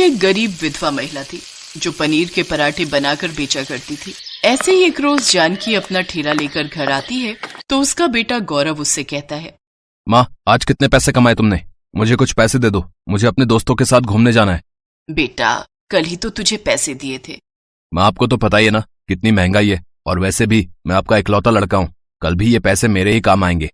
एक गरीब विधवा महिला थी जो पनीर के पराठे बनाकर बेचा करती थी। ऐसे ही एक रोज जानकी अपना ठेला लेकर घर आती है तो उसका बेटा गौरव उससे कहता है, माँ, आज कितने पैसे कमाए तुमने? मुझे कुछ पैसे दे दो, मुझे अपने दोस्तों के साथ घूमने जाना है। बेटा, कल ही तो तुझे पैसे दिए थे। माँ, आपको तो पता ही है ना कितनी महंगाई है, और वैसे भी मैं आपका इकलौता लड़का हूँ, कल भी ये पैसे मेरे ही काम आएंगे।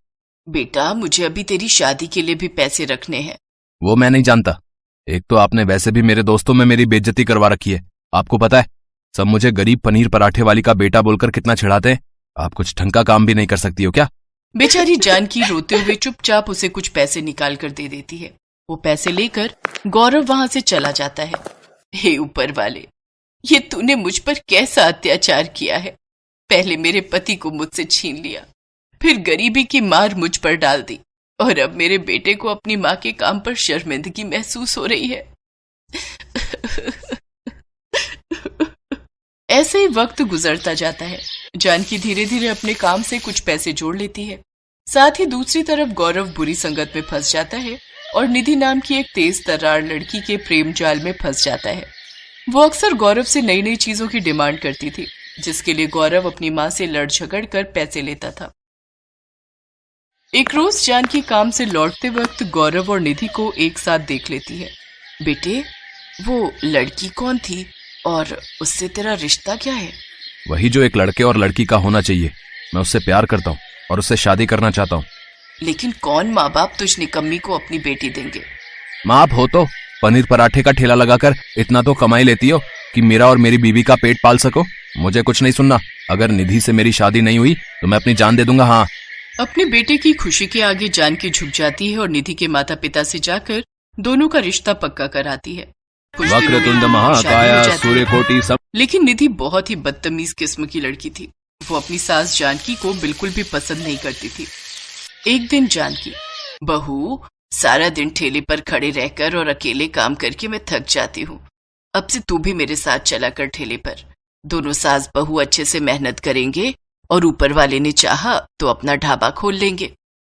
बेटा, मुझे अभी तेरी शादी के लिए भी पैसे रखने हैं। वो मैं नहीं जानता। एक तो आपने वैसे भी मेरे दोस्तों में मेरी बेइज्जती करवा रखी है। आपको पता है सब मुझे गरीब पनीर पराठे वाली का बेटा बोलकर कितना चिढ़ाते हैं। आप कुछ ढंग का काम भी नहीं कर सकती हो क्या? बेचारी जानकी रोते हुए चुपचाप उसे कुछ पैसे निकाल कर दे देती है। वो पैसे लेकर गौरव वहां से चला जाता है। हे ऊपर वाले, ये तूने मुझ पर कैसा अत्याचार किया है। पहले मेरे पति को मुझसे छीन लिया, फिर गरीबी की मार मुझ पर डाल दी, और अब मेरे बेटे को अपनी माँ के काम पर शर्मिंदगी महसूस हो रही है। ऐसे ही वक्त गुजरता जाता है। जानकी धीरे धीरे अपने काम से कुछ पैसे जोड़ लेती है। साथ ही दूसरी तरफ गौरव बुरी संगत में फंस जाता है और निधि नाम की एक तेज तर्रार लड़की के प्रेम जाल में फंस जाता है। वो अक्सर गौरव से नई नई चीजों की डिमांड करती थी, जिसके लिए गौरव अपनी माँ से लड़ झगड़ कर पैसे लेता था। एक रोज जानकी काम से लौटते वक्त गौरव और निधि को एक साथ देख लेती है। बेटे, वो लड़की कौन थी और उससे तेरा रिश्ता क्या है? वही जो एक लड़के और लड़की का होना चाहिए। मैं उससे प्यार करता हूँ और उससे शादी करना चाहता हूँ। लेकिन कौन माँ बाप तुझ निकम्मी को अपनी बेटी देंगे? माँ, आप हो तो पनीर पराठे का ठेला लगाकर इतना तो कमाई लेती हो कि मेरा और मेरी बीवी का पेट पाल सको। मुझे कुछ नहीं सुनना। अगर निधि से मेरी शादी नहीं हुई तो मैं अपनी जान दे दूंगा। हाँ। अपने बेटे की खुशी के आगे जानकी झुक जाती है और निधि के माता पिता से जाकर दोनों का रिश्ता पक्का कराती है। वक्रतुंड महाकाय सूर्यकोटि सब। लेकिन निधि बहुत ही बदतमीज किस्म की लड़की थी। वो अपनी सास जानकी को बिल्कुल भी पसंद नहीं करती थी। एक दिन जानकी, बहू, सारा दिन ठेले पर खड़े रहकर और अकेले काम करके मैं थक जाती हूँ। अब से तू भी मेरे साथ चला कर ठेले पर। दोनों सास बहू अच्छे से मेहनत करेंगे और ऊपर वाले ने चाहा तो अपना ढाबा खोल लेंगे।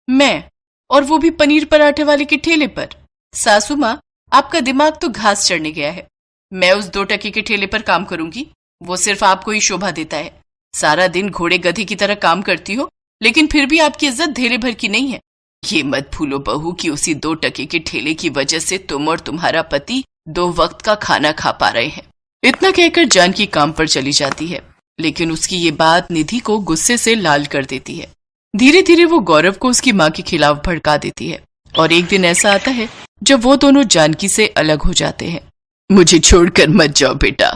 मैं, और वो भी पनीर पराठे वाले के ठेले पर। सासू माँ, आपका दिमाग तो घास चढ़ने गया है। मैं उस 2 टके के ठेले पर काम करूंगी, वो सिर्फ आपको ही शोभा देता है। सारा दिन घोड़े गधे की तरह काम करती हो, लेकिन फिर भी आपकी इज्जत धेरे भर की नहीं है। ये मत भूलो बहू कि उसी 2 टके के ठेले की वजह से तुम और तुम्हारा पति 2 वक्त का खाना खा पा रहे हैं। इतना कहकर जानकी काम पर चली जाती है, लेकिन उसकी ये बात निधि को गुस्से से लाल कर देती है। धीरे धीरे वो गौरव को उसकी माँ के खिलाफ भड़का देती है, और एक दिन ऐसा आता है जब वो दोनों जानकी से अलग हो जाते हैं। मुझे छोड़कर मत जाओ बेटा,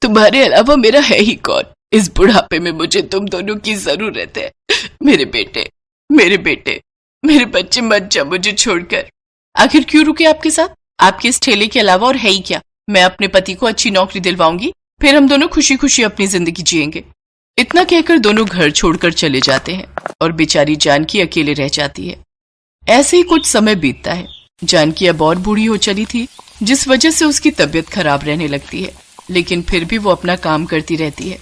तुम्हारे अलावा मेरा है ही कौन। इस बुढ़ापे में मुझे तुम दोनों की जरूरत है। मेरे बेटे, मेरे बेटे, मेरे बच्चे, मत जाओ मुझे छोड़कर। आखिर क्यों रुके आपके साथ? आपके इस ठेले के अलावा और है ही क्या? मैं अपने पति को अच्छी नौकरी दिलवाऊंगी, फिर हम दोनों खुशी खुशी अपनी जिंदगी जिएंगे। इतना कहकर दोनों घर छोड़कर चले जाते हैं और बेचारी जानकी अकेले रह जाती है। ऐसे ही कुछ समय बीतता है। जानकी अब और बूढ़ी हो चली थी, जिस वजह से उसकी तबीयत खराब रहने लगती है, लेकिन फिर भी वो अपना काम करती रहती है।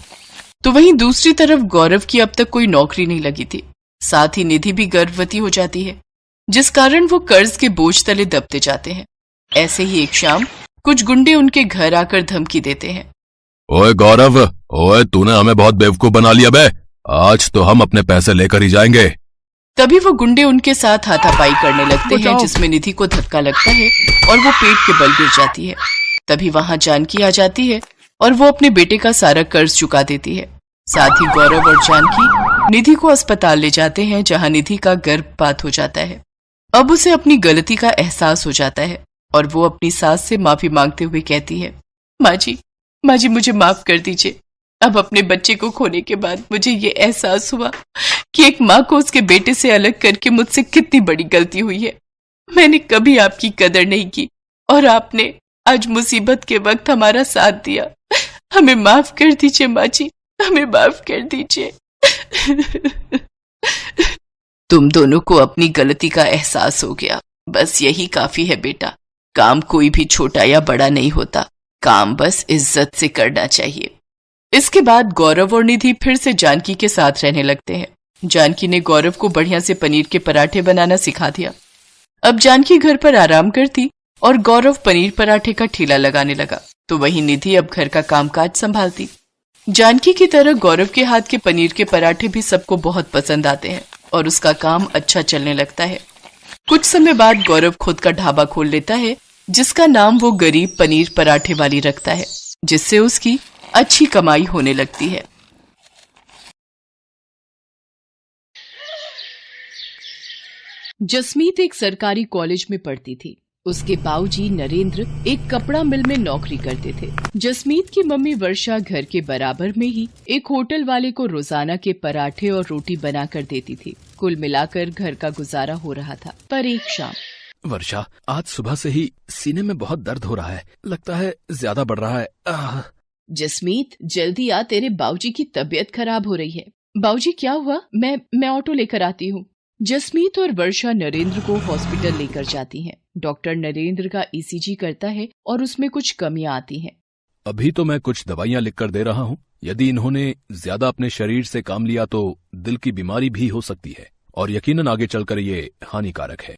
तो वहीं दूसरी तरफ गौरव की अब तक कोई नौकरी नहीं लगी थी। साथ ही निधि भी गर्भवती हो जाती है, जिस कारण वो कर्ज के बोझ तले दबते जाते हैं। ऐसे ही एक शाम कुछ गुंडे उनके घर आकर धमकी देते हैं। ओए गौरव, ओए तूने हमें बहुत बेवकूफ बना लिया बे। आज तो हम अपने पैसे लेकर ही जाएंगे। तभी वो गुंडे उनके साथ हाथापाई करने लगते हैं, जिसमें निधि को धक्का लगता है और वो पेट के बल गिर जाती है। तभी वहां जानकी आ जाती है और वो अपने बेटे का सारा कर्ज चुका देती है। साथ ही गौरव और जानकी निधि को अस्पताल ले जाते हैं, जहां निधि का गर्भपात हो जाता है। अब उसे अपनी गलती का एहसास हो जाता है और वो अपनी सास से माफी मांगते हुए कहती है, माँ जी मुझे माफ कर दीजिए। अब अपने बच्चे को खोने के बाद मुझे ये एहसास हुआ कि एक माँ को उसके बेटे से अलग करके मुझसे कितनी बड़ी गलती हुई है। मैंने कभी आपकी कदर नहीं की और आपने आज मुसीबत के वक्त हमारा साथ दिया। हमें माफ कर दीजिए माँ जी, हमें माफ कर दीजिए। तुम दोनों को अपनी गलती का एहसास हो गया, बस यही काफी है बेटा। काम कोई भी छोटा या बड़ा नहीं होता, काम बस इज्जत से करना चाहिए। इसके बाद गौरव और निधि फिर से जानकी के साथ रहने लगते हैं। जानकी ने गौरव को बढ़िया से पनीर के पराठे बनाना सिखा दिया। अब जानकी घर पर आराम करती और गौरव पनीर पराठे का ठेला लगाने लगा, तो वहीं निधि अब घर का कामकाज संभालती। जानकी की तरह गौरव के हाथ के पनीर के पराठे भी सबको बहुत पसंद आते हैं और उसका काम अच्छा चलने लगता है। कुछ समय बाद गौरव खुद का ढाबा खोल लेता है, जिसका नाम वो गरीब पनीर पराठे वाली रखता है, जिससे उसकी अच्छी कमाई होने लगती है। जसमीत एक सरकारी कॉलेज में पढ़ती थी। उसके बाबूजी नरेंद्र एक कपड़ा मिल में नौकरी करते थे। जसमीत की मम्मी वर्षा घर के बराबर में ही एक होटल वाले को रोजाना के पराठे और रोटी बना कर देती थी। कुल मिलाकर घर का गुजारा हो रहा था। पर एक शाम, वर्षा, आज सुबह से ही सीने में बहुत दर्द हो रहा है, लगता है ज्यादा बढ़ रहा है। जसमीत, जल्दी आ, तेरे बाबूजी की तबीयत खराब हो रही है। बाबूजी, क्या हुआ? मैं ऑटो लेकर आती हूँ। जसमीत और वर्षा नरेंद्र को हॉस्पिटल लेकर जाती हैं। डॉक्टर नरेंद्र का ईसीजी करता है और उसमें कुछ कमियां आती हैं। अभी तो मैं कुछ दवाइयां लिख कर दे रहा हूँ। यदि इन्होंने ज्यादा अपने शरीर से काम लिया तो दिल की बीमारी भी हो सकती है और यकीनन आगे चलकर ये हानिकारक है।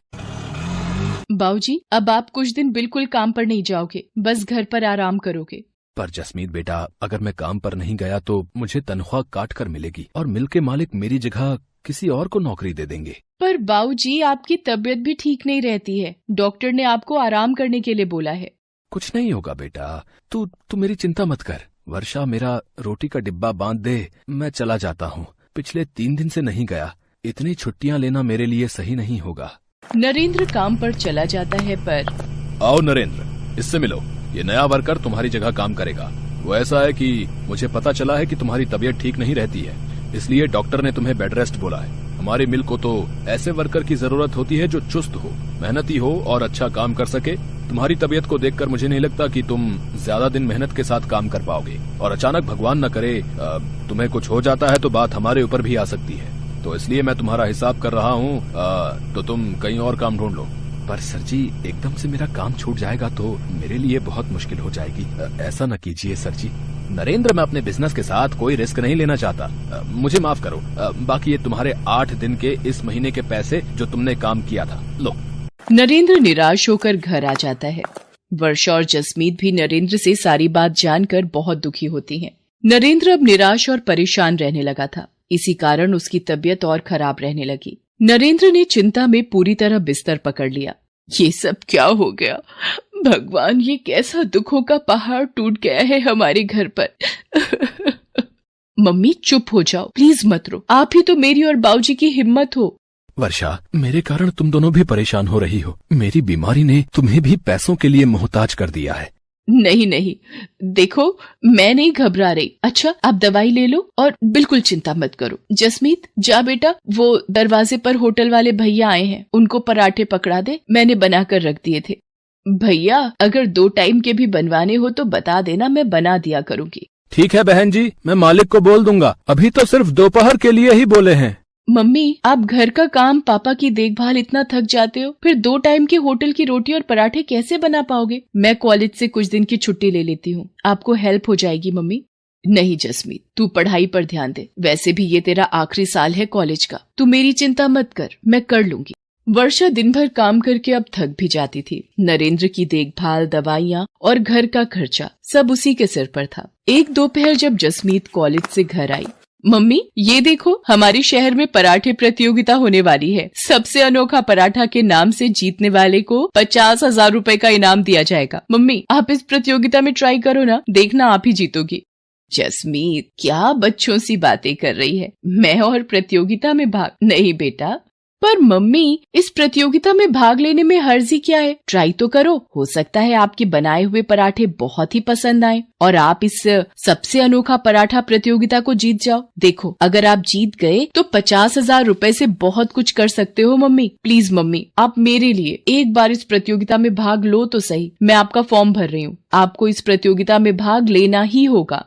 बाबूजी, अब आप कुछ दिन बिल्कुल काम पर नहीं जाओगे, बस घर पर आराम करोगे। पर जसमीत बेटा, अगर मैं काम पर नहीं गया तो मुझे तनख्वाह काट कर मिलेगी और मिल के मालिक मेरी जगह किसी और को नौकरी दे देंगे। पर बाबूजी, आपकी तबीयत भी ठीक नहीं रहती है। डॉक्टर ने आपको आराम करने के लिए बोला है। कुछ नहीं होगा बेटा, तू मेरी चिंता मत कर। वर्षा, मेरा रोटी का डिब्बा बांध दे, मैं चला जाता हूँ। पिछले 3 दिन से नहीं गया, इतनी छुट्टियाँ लेना मेरे लिए सही नहीं होगा। नरेंद्र काम पर चला जाता है। पर आओ नरेंद्र, इससे मिलो, ये नया वर्कर तुम्हारी जगह काम करेगा। वो ऐसा है कि मुझे पता चला है कि तुम्हारी तबीयत ठीक नहीं रहती है, इसलिए डॉक्टर ने तुम्हें बेड रेस्ट बोला है। हमारी मिल को तो ऐसे वर्कर की जरूरत होती है जो चुस्त हो, मेहनती हो और अच्छा काम कर सके। तुम्हारी तबीयत को देखकर मुझे नहीं लगता कि तुम ज्यादा दिन मेहनत के साथ काम कर पाओगे, और अचानक भगवान न करे तुम्हें कुछ हो जाता है तो बात हमारे ऊपर भी आ सकती है। तो इसलिए मैं तुम्हारा हिसाब कर रहा हूँ, तो तुम कहीं और काम ढूंढ लो। पर सर जी, एकदम से मेरा काम छूट जाएगा तो मेरे लिए बहुत मुश्किल हो जाएगी। ऐसा न कीजिए सर जी। नरेंद्र, मैं अपने बिजनेस के साथ कोई रिस्क नहीं लेना चाहता। मुझे माफ करो। बाकी ये तुम्हारे 8 दिन के इस महीने के पैसे जो तुमने काम किया था, लो। नरेंद्र निराश होकर घर आ जाता है। वर्षा और जसमीत भी नरेंद्र से सारी बात जानकर बहुत दुखी होती हैं। नरेंद्र अब निराश और परेशान रहने लगा था। इसी कारण उसकी तबीयत और खराब रहने लगी। नरेंद्र ने चिंता में पूरी तरह बिस्तर पकड़ लिया। ये सब क्या हो गया? भगवान, ये कैसा दुखों का पहाड़ टूट गया है हमारे घर पर। मम्मी, चुप हो जाओ, प्लीज मत रो। आप ही तो मेरी और बाबूजी की हिम्मत हो। वर्षा, मेरे कारण तुम दोनों भी परेशान हो रही हो। मेरी बीमारी ने तुम्हें भी पैसों के लिए मोहताज कर दिया है। नहीं नहीं, देखो, मैं नहीं घबरा रही। अच्छा, आप दवाई ले लो और बिल्कुल चिंता मत करो। जसमीत, जा बेटा, वो दरवाजे पर होटल वाले भैया आए हैं, उनको पराठे पकड़ा दे, मैंने बनाकर रख दिए थे। भैया, अगर 2 टाइम के भी बनवाने हो तो बता देना, मैं बना दिया करूंगी। ठीक है बहन जी, मैं मालिक को बोल दूंगा। अभी तो सिर्फ दोपहर के लिए ही बोले हैं। मम्मी, आप घर का काम, पापा की देखभाल इतना थक जाते हो, फिर 2 टाइम के होटल की रोटी और पराठे कैसे बना पाओगे? मैं कॉलेज से कुछ दिन की छुट्टी ले लेती हूँ, आपको हेल्प हो जाएगी। मम्मी, नहीं जसमीत, तू पढ़ाई पर ध्यान दे। वैसे भी ये तेरा आखिरी साल है कॉलेज का, तू मेरी चिंता मत कर, मैं कर लूंगी। वर्षा दिन भर काम करके अब थक भी जाती थी। नरेंद्र की देखभाल, दवाइयाँ और घर का खर्चा सब उसी के सिर पर था। एक दोपहर जब जसमीत कॉलेज से घर आई, मम्मी, ये देखो, हमारे शहर में पराठे प्रतियोगिता होने वाली है। सबसे अनोखा पराठा के नाम से जीतने वाले को 50,000 रुपए का इनाम दिया जाएगा। मम्मी, आप इस प्रतियोगिता में ट्राई करो ना, देखना आप ही जीतोगी। जसमीत, क्या बच्चों सी बातें कर रही है? मैं और प्रतियोगिता में भाग? नहीं बेटा। पर मम्मी, इस प्रतियोगिता में भाग लेने में हर्जी क्या है? ट्राई तो करो, हो सकता है आपके बनाए हुए पराठे बहुत ही पसंद आए और आप इस सबसे अनोखा पराठा प्रतियोगिता को जीत जाओ। देखो, अगर आप जीत गए तो 50,000 रुपए से बहुत कुछ कर सकते हो। मम्मी, प्लीज मम्मी, आप मेरे लिए एक बार इस प्रतियोगिता में भाग लो तो सही। मैं आपका फॉर्म भर रही हूँ, आपको इस प्रतियोगिता में भाग लेना ही होगा।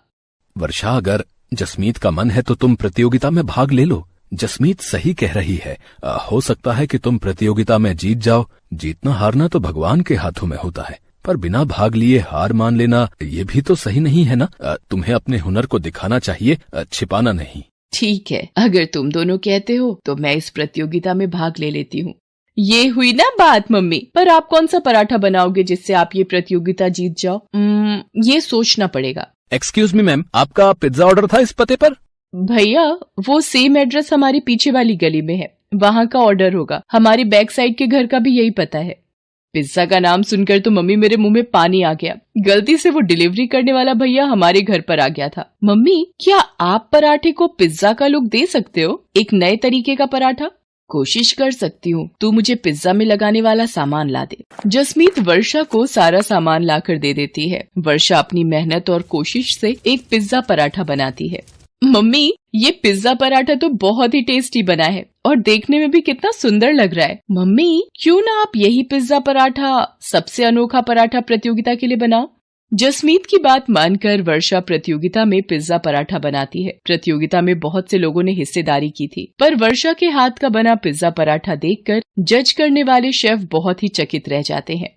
वर्षा, अगर जसमीत का मन है तो तुम प्रतियोगिता में भाग ले लो। जसमीत सही कह रही है। हो सकता है कि तुम प्रतियोगिता में जीत जाओ। जीतना हारना तो भगवान के हाथों में होता है, पर बिना भाग लिए हार मान लेना ये भी तो सही नहीं है ना। तुम्हें अपने हुनर को दिखाना चाहिए, छिपाना नहीं। ठीक है, अगर तुम दोनों कहते हो तो मैं इस प्रतियोगिता में भाग ले लेती हूँ। ये हुई ना बात मम्मी। पर आप कौन सा पराठा बनाओगे जिससे आप ये प्रतियोगिता जीत जाओ? ये सोचना पड़ेगा। एक्सक्यूज मी मैम, आपका पिज्जा ऑर्डर था इस पते पर? भैया वो सेम एड्रेस हमारी पीछे वाली गली में है, वहाँ का ऑर्डर होगा। हमारी बैक साइड के घर का भी यही पता है। पिज्जा का नाम सुनकर तो मम्मी मेरे मुंह में पानी आ गया। गलती से वो डिलीवरी करने वाला भैया हमारे घर पर आ गया था। मम्मी क्या आप पराठे को पिज्जा का लुक दे सकते हो? एक नए तरीके का पराठा? कोशिश कर सकती हूँ, तू मुझे पिज्जा में लगाने वाला सामान ला दे। जसमीत वर्षा को सारा सामान लाकर दे देती है। वर्षा अपनी मेहनत और कोशिश से एक पिज्जा पराठा बनाती है। मम्मी ये पिज्जा पराठा तो बहुत ही टेस्टी बना है और देखने में भी कितना सुंदर लग रहा है। मम्मी क्यों ना आप यही पिज्जा पराठा सबसे अनोखा पराठा प्रतियोगिता के लिए बनाओ। जसमीत की बात मानकर वर्षा प्रतियोगिता में पिज्जा पराठा बनाती है। प्रतियोगिता में बहुत से लोगों ने हिस्सेदारी की थी, पर वर्षा के हाथ का बना पिज्जा पराठा देखकर जज करने वाले शेफ बहुत ही चकित रह जाते हैं।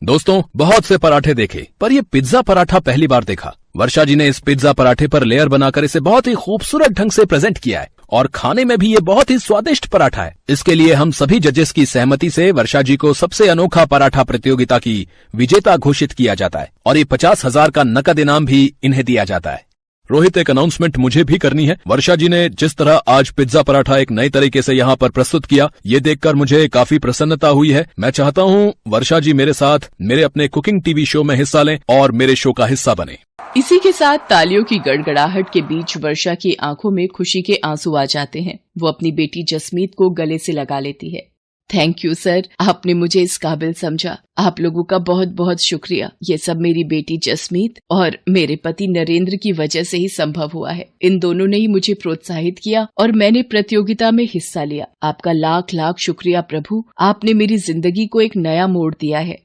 दोस्तों बहुत से पराठे देखे, पर ये पिज्जा पराठा पहली बार देखा। वर्षा जी ने इस पिज्जा पराठे पर लेयर बनाकर इसे बहुत ही खूबसूरत ढंग से प्रेजेंट किया है और खाने में भी ये बहुत ही स्वादिष्ट पराठा है। इसके लिए हम सभी जजेस की सहमति से वर्षा जी को सबसे अनोखा पराठा प्रतियोगिता की विजेता घोषित किया जाता है और ये 50,000 का नकद इनाम भी इन्हें दिया जाता है। रोहित, एक अनाउंसमेंट मुझे भी करनी है। वर्षा जी ने जिस तरह आज पिज्जा पराठा एक नए तरीके से यहाँ पर प्रस्तुत किया, ये देखकर मुझे काफी प्रसन्नता हुई है। मैं चाहता हूँ वर्षा जी मेरे साथ मेरे अपने कुकिंग टीवी शो में हिस्सा लें और मेरे शो का हिस्सा बने। इसी के साथ तालियों की गड़गड़ाहट के बीच वर्षा की आंखों में खुशी के आंसू आ जाते हैं। वो अपनी बेटी जसमीत को गले से लगा लेती है। थैंक यू सर, आपने मुझे इस काबिल समझा। आप लोगों का बहुत बहुत शुक्रिया। ये सब मेरी बेटी जसमीत और मेरे पति नरेंद्र की वजह से ही संभव हुआ है। इन दोनों ने ही मुझे प्रोत्साहित किया और मैंने प्रतियोगिता में हिस्सा लिया। आपका लाख लाख शुक्रिया प्रभु, आपने मेरी जिंदगी को एक नया मोड़ दिया है।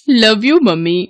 Love you mummy.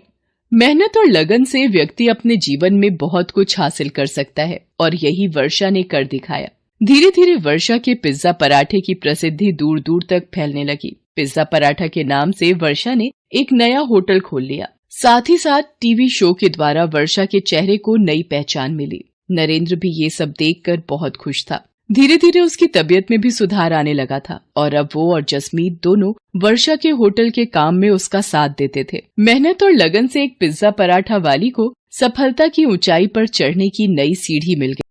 मेहनत और लगन से व्यक्ति अपने जीवन में बहुत कुछ हासिल कर सकता है और यही वर्षा ने कर दिखाया। धीरे धीरे वर्षा के पिज्जा पराठे की प्रसिद्धि दूर दूर तक फैलने लगी। पिज्जा पराठा के नाम से वर्षा ने एक नया होटल खोल लिया। साथ ही साथ टीवी शो के द्वारा वर्षा के चेहरे को नई पहचान मिली। नरेंद्र भी ये सब देखकर बहुत खुश था। धीरे धीरे उसकी तबीयत में भी सुधार आने लगा था और अब वो और जसमीत दोनों वर्षा के होटल के काम में उसका साथ देते थे। मेहनत और लगन से एक पिज्जा पराठा वाली को सफलता की ऊंचाई पर चढ़ने की नई सीढ़ी मिल गई।